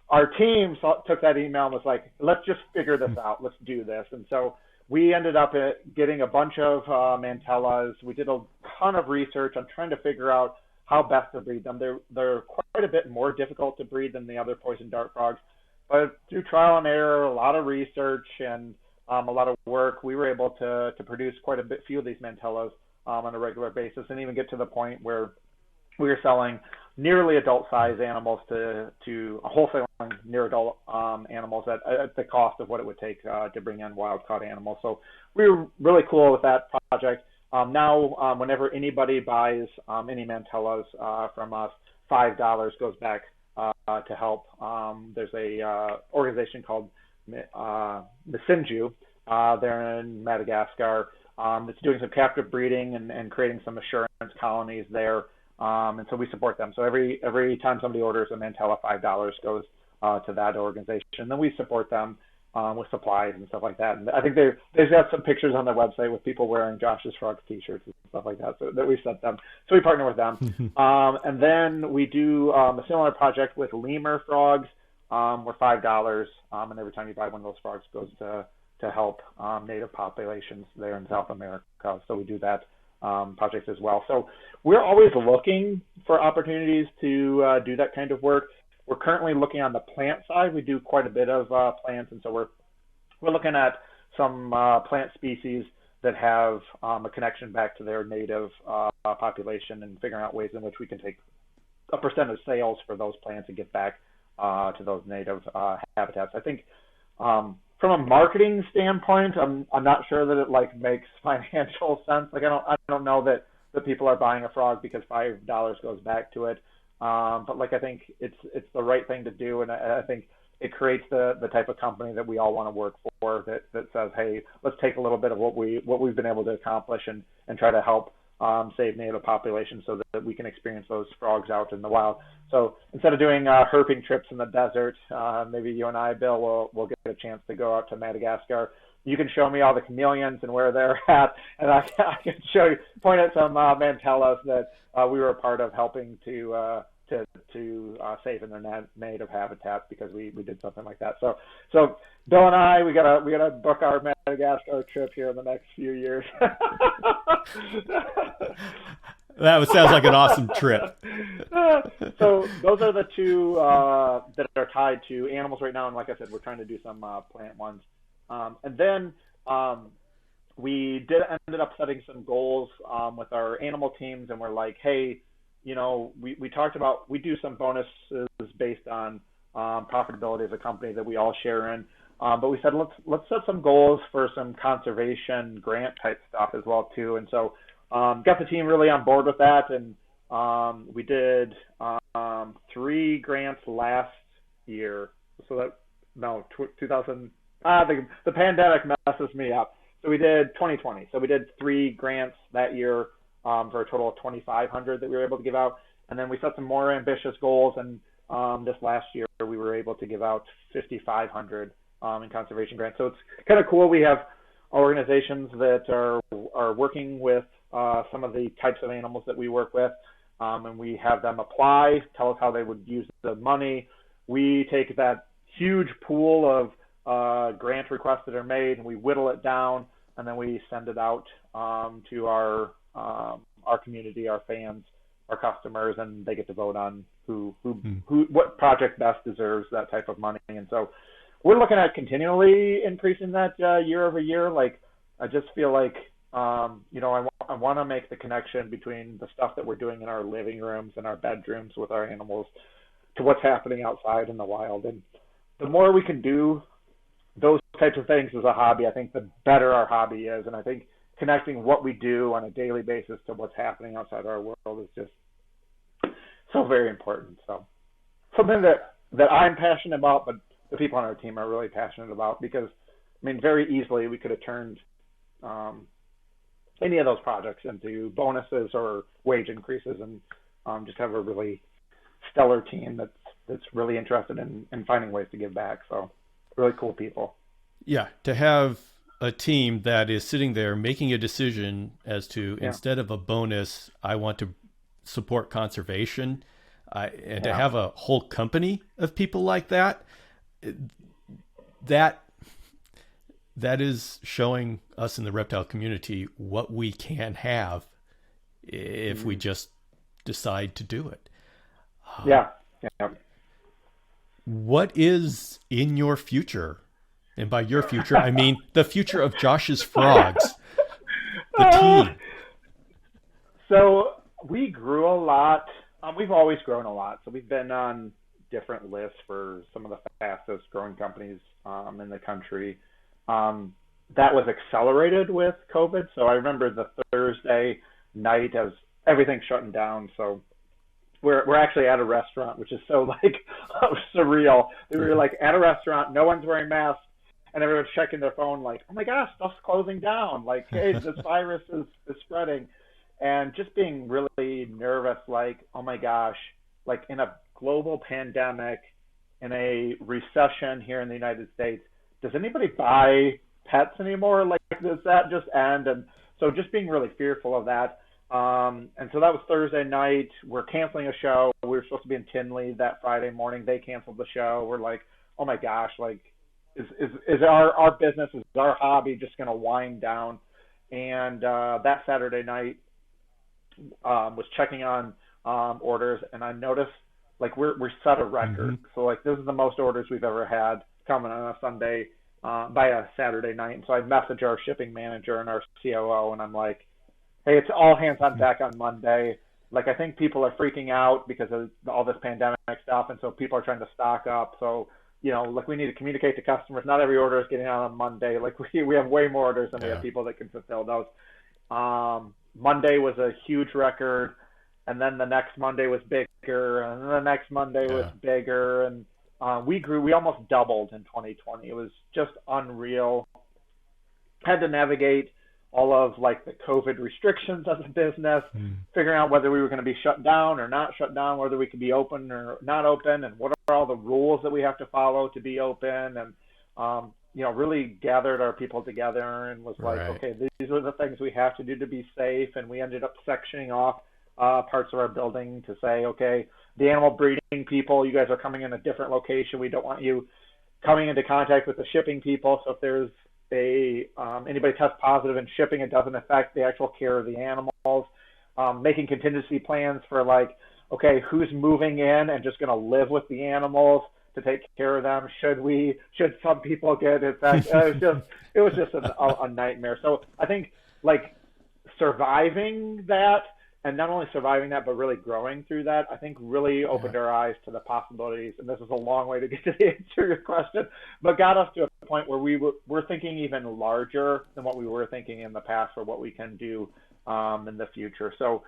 Our team took that email and was like, let's just figure this out. Let's do this. And so we ended up getting a bunch of mantellas. We did a ton of research on trying to figure out how best to breed them. They're quite a bit more difficult to breed than the other poison dart frogs. But through trial and error, a lot of research and a lot of work, we were able to produce quite a few of these mantellas on a regular basis, and even get to the point where we were selling nearly adult size animals to wholesaling near adult animals at the cost of what it would take to bring in wild caught animals. So we were really cool with that project. Now, whenever anybody buys any mantellas from us, $5 goes back to help. There's a organization called Misinju there in Madagascar that's doing some captive breeding and creating some assurance colonies there. And so we support them. So every time somebody orders a mantella, $5 goes to that organization. And then we support them with supplies and stuff like that. And I think they've got some pictures on their website with people wearing Josh's Frogs t-shirts and stuff like that, so that we sent them. So we partner with them. And then we do a similar project with lemur frogs. We're $5, and every time you buy one of those frogs goes to help native populations there in South America. So we do that project as well. So we're always looking for opportunities to do that kind of work. We're currently looking on the plant side. We do quite a bit of plants, and so we're looking at some plant species that have a connection back to their native population, and figuring out ways in which we can take a percent of sales for those plants and get back to those native habitats. I think from a marketing standpoint, I'm not sure that it like makes financial sense. Like I don't know that people are buying a frog because $5 goes back to it. But like I think it's the right thing to do, and I think it creates the type of company that we all want to work for. That says, hey, let's take a little bit of what we've been able to accomplish and try to help save native populations so that we can experience those frogs out in the wild. So instead of doing herping trips in the desert, maybe you and I, Bill, will get a chance to go out to Madagascar. You can show me all the chameleons and where they're at, and I can point at some mantellas that we were a part of helping to save in their native habitats because we did something like that. So Bill and I, we gotta book our Madagascar trip here in the next few years.
That sounds like an awesome trip.
So those are the two that are tied to animals right now, and like I said, we're trying to do some plant ones. And then we ended up setting some goals with our animal teams, and we're like, hey, we talked about, we do some bonuses based on profitability as a company that we all share in. But we said let's set some goals for some conservation grant type stuff as well too. And so got the team really on board with that, and we did 3 grants last year. So that no 2000. The pandemic messes me up. So we did 2020. So we did 3 grants that year for a total of 2,500 that we were able to give out. And then we set some more ambitious goals. And this last year, we were able to give out 5,500 in conservation grants. So it's kind of cool. We have organizations that are working with some of the types of animals that we work with. and we have them apply, tell us how they would use the money. We take that huge pool of grant requests that are made, and we whittle it down, and then we send it out to our community, our fans, our customers, and they get to vote on what project best deserves that type of money. And so we're looking at continually increasing that year over year. Like, I just feel like I want to make the connection between the stuff that we're doing in our living rooms and our bedrooms with our animals to what's happening outside in the wild. And the more we can do those types of things as a hobby, I think the better our hobby is. And I think connecting what we do on a daily basis to what's happening outside our world is just so very important. So something that I'm passionate about, but the people on our team are really passionate about, because, I mean, very easily we could have turned any of those projects into bonuses or wage increases, and just have a really stellar team that's really interested in finding ways to give back. So really cool people.
Yeah, to have a team that is sitting there making a decision as to, instead of a bonus, I want to support conservation, and to have a whole company of people like that, that is showing us in the reptile community what we can have if we just decide to do it.
Yeah.
What is in your future? And by your future, I mean the future of Josh's Frogs, the team.
So we grew a lot. We've always grown a lot. So we've been on different lists for some of the fastest growing companies in the country. That was accelerated with COVID. So I remember the Thursday night as everything's shutting down. So we're actually at a restaurant, which is so like surreal. We were like at a restaurant, no one's wearing masks, and everyone's checking their phone like, oh my gosh, stuff's closing down. Like, hey, this virus is spreading. And just being really nervous, like, oh my gosh, like in a global pandemic, in a recession here in the United States, does anybody buy pets anymore? Like, does that just end? And so just being really fearful of that. And so that was Thursday night. We're canceling a show. We were supposed to be in Tinley that Friday morning. They canceled the show. We're like, oh my gosh, like, is our business, is our hobby just going to wind down? And that Saturday night, was checking on orders, and I noticed like we set a record. So like this is the most orders we've ever had coming on a Sunday by a Saturday night. And so I messaged our shipping manager and our COO, and I'm like, hey, it's all hands on deck on Monday. Like, I think people are freaking out because of all this pandemic stuff, and so people are trying to stock up. So, like, we need to communicate to customers. Not every order is getting out on Monday. Like, we have way more orders than we have people that can fulfill those. Monday was a huge record, and then the next Monday was bigger, and then the next Monday was bigger, and we almost doubled in 2020. It was just unreal. Had to navigate all of like the COVID restrictions of the business, figuring out whether we were going to be shut down or not shut down, whether we could be open or not open, and what are all the rules that we have to follow to be open, and really gathered our people together and was like, okay, these are the things we have to do to be safe. And we ended up sectioning off parts of our building to say, okay, the animal breeding people, you guys are coming in a different location. We don't want you coming into contact with the shipping people. So if there's anybody tests positive in shipping, it doesn't affect the actual care of the animals. Making contingency plans for like, okay, who's moving in and just going to live with the animals to take care of them? Should some people get infected? It was just a nightmare. So I think like surviving that, and not only surviving that, but really growing through that, I think really opened our eyes to the possibilities. And this is a long way to get to the answer to your question, but got us to a point where we're thinking even larger than what we were thinking in the past for what we can do in the future. So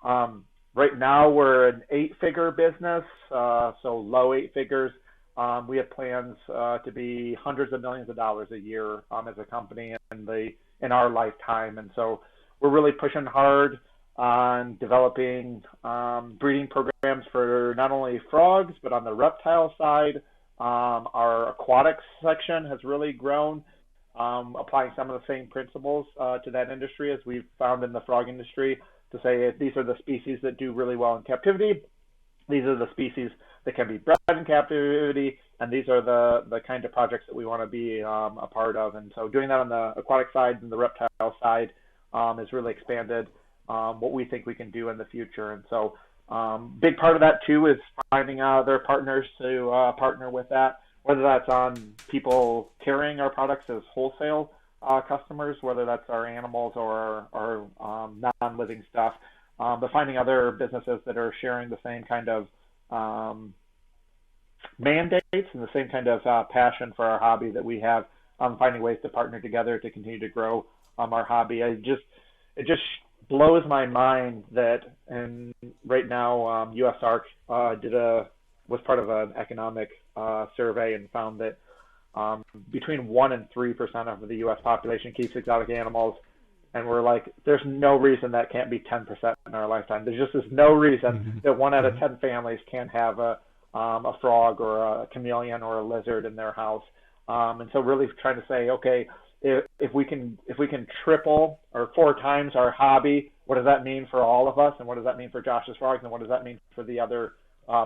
right now we're an 8-figure business, so low 8 figures. We have plans to be hundreds of millions of dollars a year as a company in our lifetime. And so we're really pushing hard on developing breeding programs for not only frogs, but on the reptile side. Our aquatics section has really grown, applying some of the same principles to that industry as we've found in the frog industry. to say these are the species that do really well in captivity. These are the species that can be bred in captivity, and these are the kind of projects that we want to be a part of. And so doing that on the aquatic side and the reptile side has really expanded what we think we can do in the future. And so big part of that too is finding other partners to partner with that, whether that's on people carrying our products as wholesale customers, whether that's our animals or our non-living stuff, but finding other businesses that are sharing the same kind of mandates and the same kind of passion for our hobby that we have, finding ways to partner together to continue to grow our hobby. It just blows my mind that, and right now USARK was part of an economic survey and found that between 1% and 3% of the U.S. population keeps exotic animals, and we're like, there's no reason that can't be 10% in our lifetime. There's no reason that 1 out of 10 families can't have a frog or a chameleon or a lizard in their house. And so really trying to say, okay, if we can triple or 4 times our hobby, what does that mean for all of us, and what does that mean for Josh's Frogs, and what does that mean for the other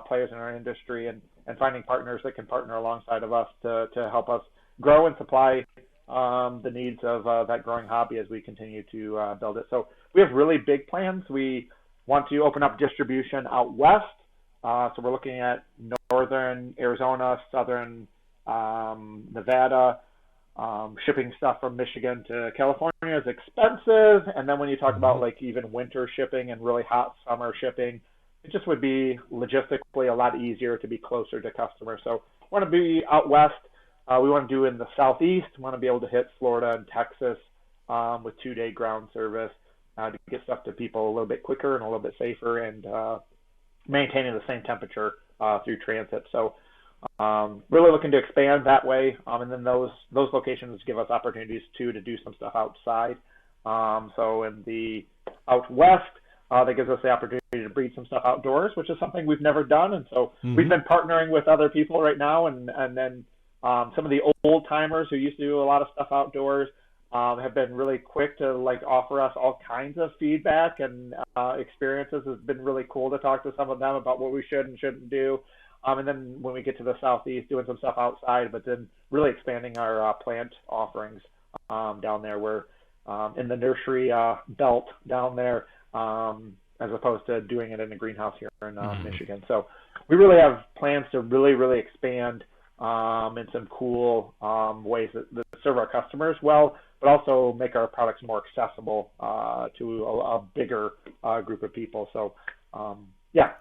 players in our industry, and finding partners that can partner alongside of us to help us grow and supply the needs of that growing hobby as we continue to build it. So we have really big plans. We want to open up distribution out west. So we're looking at northern Arizona, southern Nevada. Shipping stuff from Michigan to California is expensive. And then when you talk about like even winter shipping and really hot summer shipping, it just would be logistically a lot easier to be closer to customers. So we want to be out west. We want to do in the southeast. We want to be able to hit Florida and Texas with 2-day ground service to get stuff to people a little bit quicker and a little bit safer, and maintaining the same temperature through transit. So really looking to expand that way, and then those locations give us opportunities too to do some stuff outside. So in the out west, that gives us the opportunity to breed some stuff outdoors, which is something we've never done. And so we've been partnering with other people right now, and then some of the old timers who used to do a lot of stuff outdoors have been really quick to like offer us all kinds of feedback and experiences. It's been really cool to talk to some of them about what we should and shouldn't do. And then when we get to the southeast, doing some stuff outside, but then really expanding our plant offerings down there. We're in the nursery belt down there, as opposed to doing it in a greenhouse here in Michigan. So we really have plans to really expand in some cool ways that serve our customers well, but also make our products more accessible to a bigger group of people. So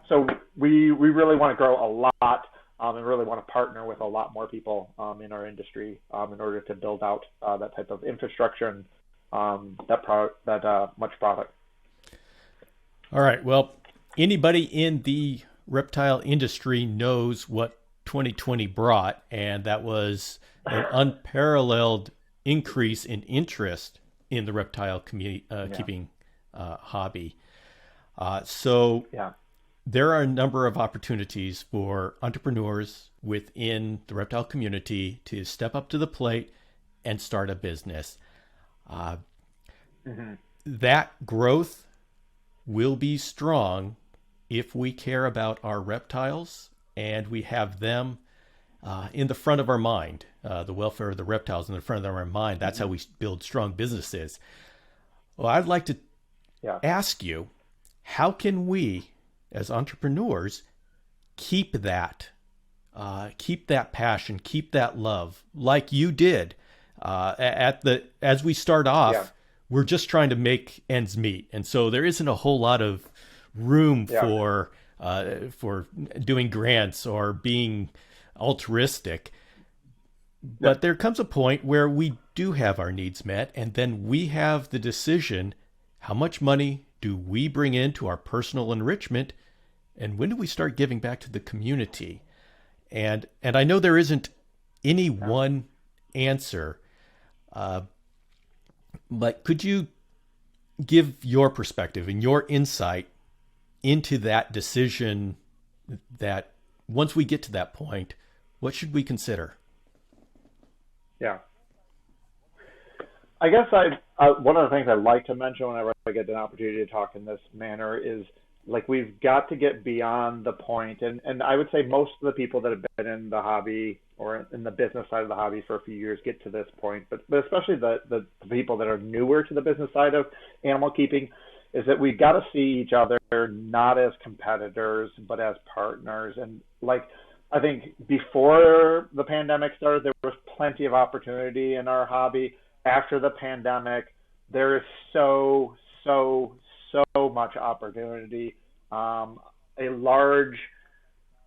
so we really want to grow a lot and really want to partner with a lot more people in our industry in order to build out that type of infrastructure and that much product.
All right. Well, anybody in the reptile industry knows what 2020 brought, and that was an unparalleled increase in interest in the reptile keeping hobby. There are a number of opportunities for entrepreneurs within the reptile community to step up to the plate and start a business. That growth will be strong if we care about our reptiles and we have them in the front of our mind, the welfare of the reptiles in the front of our mind. That's how we build strong businesses. Well, I'd like to ask you, how can we, as entrepreneurs, keep that passion, keep that love, like you did as we start off? We're just trying to make ends meet, and so there isn't a whole lot of room for doing grants or being altruistic. But there comes a point where we do have our needs met, and then we have the decision: how much money do we bring into our personal enrichment, and when do we start giving back to the community? And I know there isn't any one answer, but could you give your perspective and your insight into that decision, that once we get to that point, what should we consider?
I guess one of the things I like to mention whenever I get an opportunity to talk in this manner is like we've got to get beyond the point, and I would say most of the people that have been in the hobby or in the business side of the hobby for a few years get to this point, but especially the people that are newer to the business side of animal keeping, is that we've got to see each other not as competitors but as partners. And like I think before the pandemic started, there was plenty of opportunity in our hobby. After the pandemic, there is so much opportunity. A large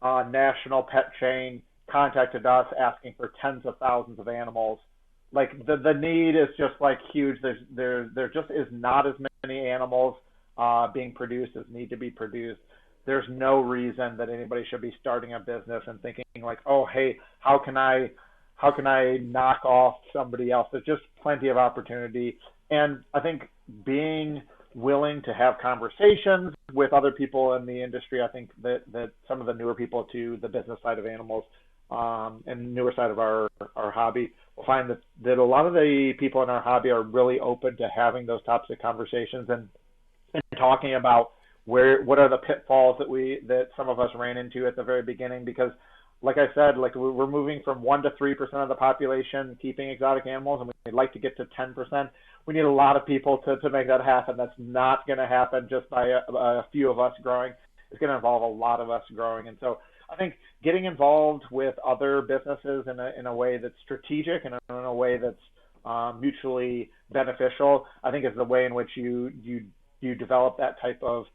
national pet chain contacted us asking for tens of thousands of animals. Like the need is just like huge. There just is not as many animals being produced as need to be produced. There's no reason that anybody should be starting a business and thinking like, oh, hey, how can I knock off somebody else? There's just plenty of opportunity. And I think being willing to have conversations with other people in the industry, I think that some of the newer people to the business side of animals and newer side of our hobby will find that a lot of the people in our hobby are really open to having those types of conversations and talking about what are the pitfalls that some of us ran into at the very beginning. Because like I said, like we're moving from 1% to 3% of the population keeping exotic animals, and we'd like to get to 10%. We need a lot of people to make that happen. That's not going to happen just by a few of us growing. It's going to involve a lot of us growing. And so I think getting involved with other businesses in a way that's strategic and in a way that's mutually beneficial, I think is the way in which you develop that type of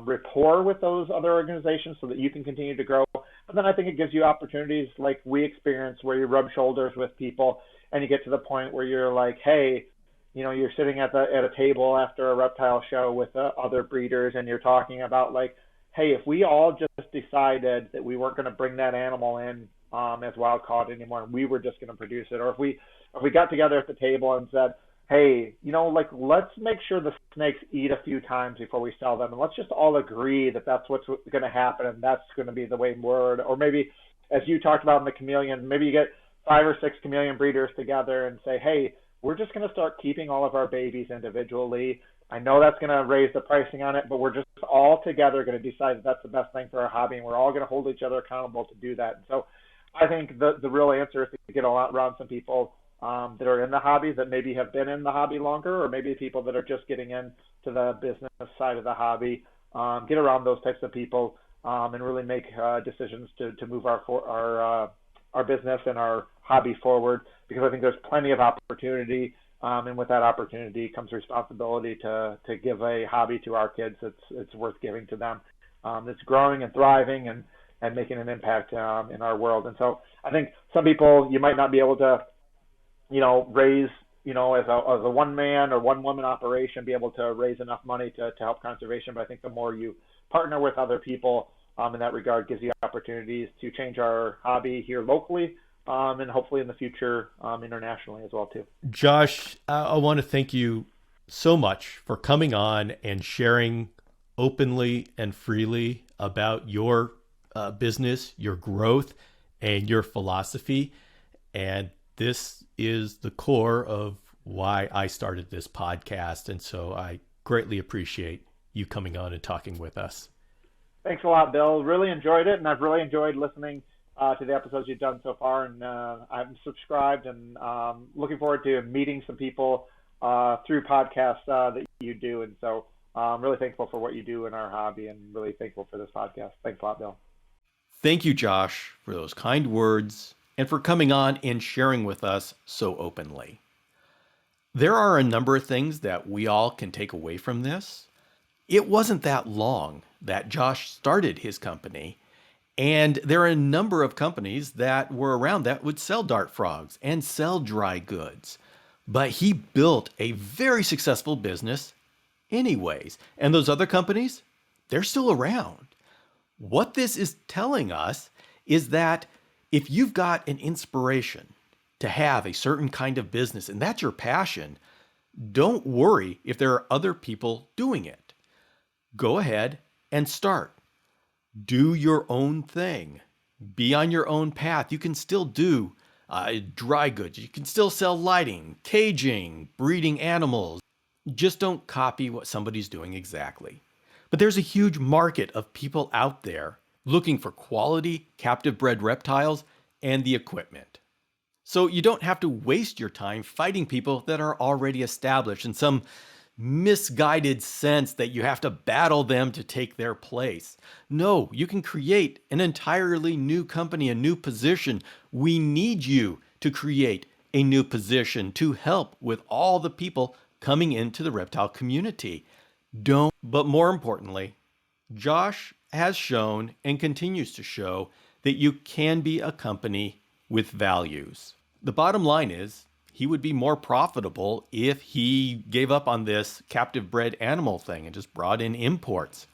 rapport with those other organizations so that you can continue to grow. But then I think it gives you opportunities like we experience where you rub shoulders with people and you get to the point where you're like, hey, you're sitting at a table after a reptile show with other breeders and you're talking about like, hey, if we all just decided that we weren't going to bring that animal in as wild caught anymore and we were just going to produce it, or if we got together at the table and said, hey, like let's make sure the snakes eat a few times before we sell them, and let's just all agree that that's what's going to happen and that's going to be the way forward. Or maybe, as you talked about in the chameleon, maybe you get 5 or 6 chameleon breeders together and say, hey, we're just going to start keeping all of our babies individually. I know that's going to raise the pricing on it, but we're just all together going to decide that that's the best thing for our hobby, and we're all going to hold each other accountable to do that. And so I think the real answer is to get around some people that are in the hobby that maybe have been in the hobby longer, or maybe people that are just getting into the business side of the hobby. Get around those types of people and really make decisions to move our business and our hobby forward, because I think there's plenty of opportunity, and with that opportunity comes responsibility to give a hobby to our kids that's worth giving to them, that's growing and thriving and making an impact in our world. And so I think some people, you might not be able to raise, as a one man or one woman operation, be able to raise enough money to help conservation. But I think the more you partner with other people in that regard, gives you opportunities to change our hobby here locally, and hopefully in the future internationally as well too.
Josh, I want to thank you so much for coming on and sharing openly and freely about your business, your growth, and your philosophy. And this is the core of why I started this podcast. And so I greatly appreciate you coming on and talking with us.
Thanks a lot, Bill. Really enjoyed it. And I've really enjoyed listening to the episodes you've done so far. And I'm subscribed and looking forward to meeting some people through podcasts that you do. And so I'm really thankful for what you do in our hobby and really thankful for this podcast. Thanks a lot, Bill.
Thank you, Josh, for those kind words and for coming on and sharing with us so openly. There are a number of things that we all can take away from this. It wasn't that long that Josh started his company, and there are a number of companies that were around that would sell dart frogs and sell dry goods. But he built a very successful business anyways, and those other companies, they're still around. What this is telling us is that if you've got an inspiration to have a certain kind of business and that's your passion, don't worry if there are other people doing it. Go ahead and start. Do your own thing. Be on your own path. You can still do dry goods. You can still sell lighting, caging, breeding animals. Just don't copy what somebody's doing exactly. But there's a huge market of people out there looking for quality captive bred reptiles and the equipment. So you don't have to waste your time fighting people that are already established in some misguided sense that you have to battle them to take their place. No, you can create an entirely new company, a new position. We need you to create a new position to help with all the people coming into the reptile community. But more importantly, Josh has shown and continues to show that you can be a company with values. The bottom line is, he would be more profitable if he gave up on this captive bred animal thing and just brought in imports.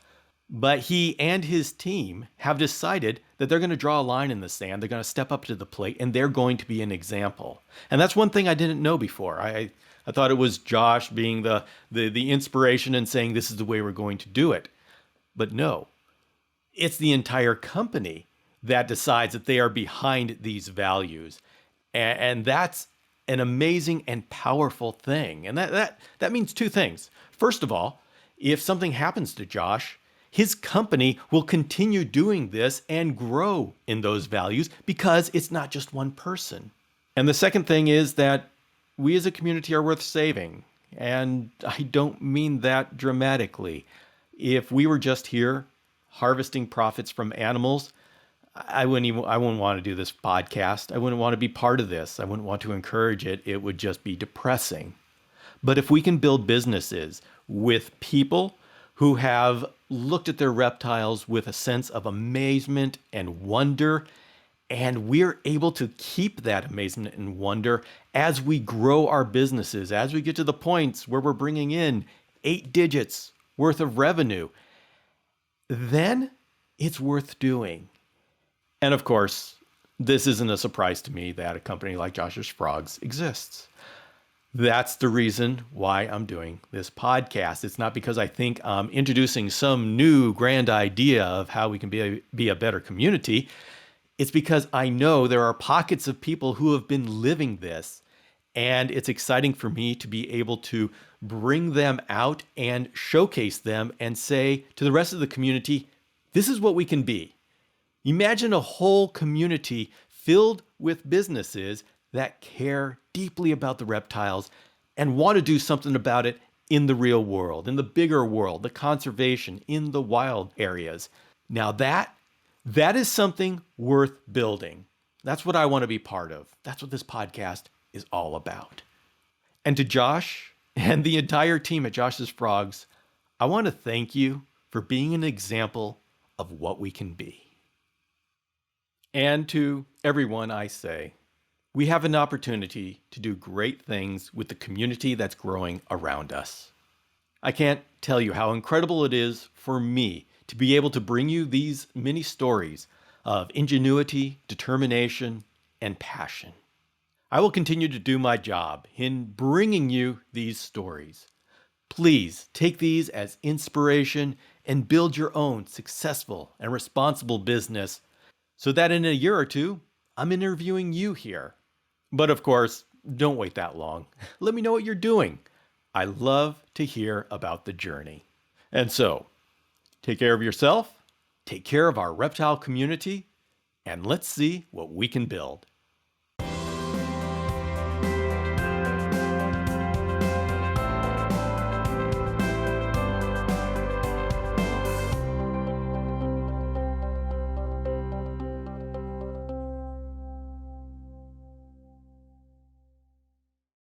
But he and his team have decided that they're going to draw a line in the sand. They're going to step up to the plate and they're going to be an example. And that's one thing I didn't know before. I thought it was Josh being the inspiration and saying this is the way we're going to do it. But no, it's the entire company that decides that they are behind these values. And that's an amazing and powerful thing. And that means two things. First of all, if something happens to Josh, his company will continue doing this and grow in those values because it's not just one person. And the second thing is that we as a community are worth saving. And I don't mean that dramatically. If we were just here harvesting profits from animals, I wouldn't want to do this podcast. I wouldn't want to be part of this. I wouldn't want to encourage it. It would just be depressing. But if we can build businesses with people who have looked at their reptiles with a sense of amazement and wonder, and we're able to keep that amazement and wonder as we grow our businesses, as we get to the points where we're bringing in 8 digits worth of revenue, then it's worth doing. And of course, this isn't a surprise to me that a company like Josh's Frogs exists. That's the reason why I'm doing this podcast. It's not because I think I'm introducing some new grand idea of how we can be a better community. It's because I know there are pockets of people who have been living this, and it's exciting for me to be able to bring them out and showcase them and say to the rest of the community, this is what we can be. Imagine a whole community filled with businesses that care deeply about the reptiles and want to do something about it in the real world, in the bigger world, the conservation, in the wild areas. Now that is something worth building. That's what I want to be part of. That's what this podcast is all about. And to Josh and the entire team at Josh's Frogs, I want to thank you for being an example of what we can be. And to everyone I say, we have an opportunity to do great things with the community that's growing around us. I can't tell you how incredible it is for me to be able to bring you these many stories of ingenuity, determination, and passion. I will continue to do my job in bringing you these stories. Please take these as inspiration and build your own successful and responsible business so that in a year or two, I'm interviewing you here. But of course, don't wait that long. Let me know what you're doing. I love to hear about the journey. And so, take care of yourself, take care of our reptile community, and let's see what we can build.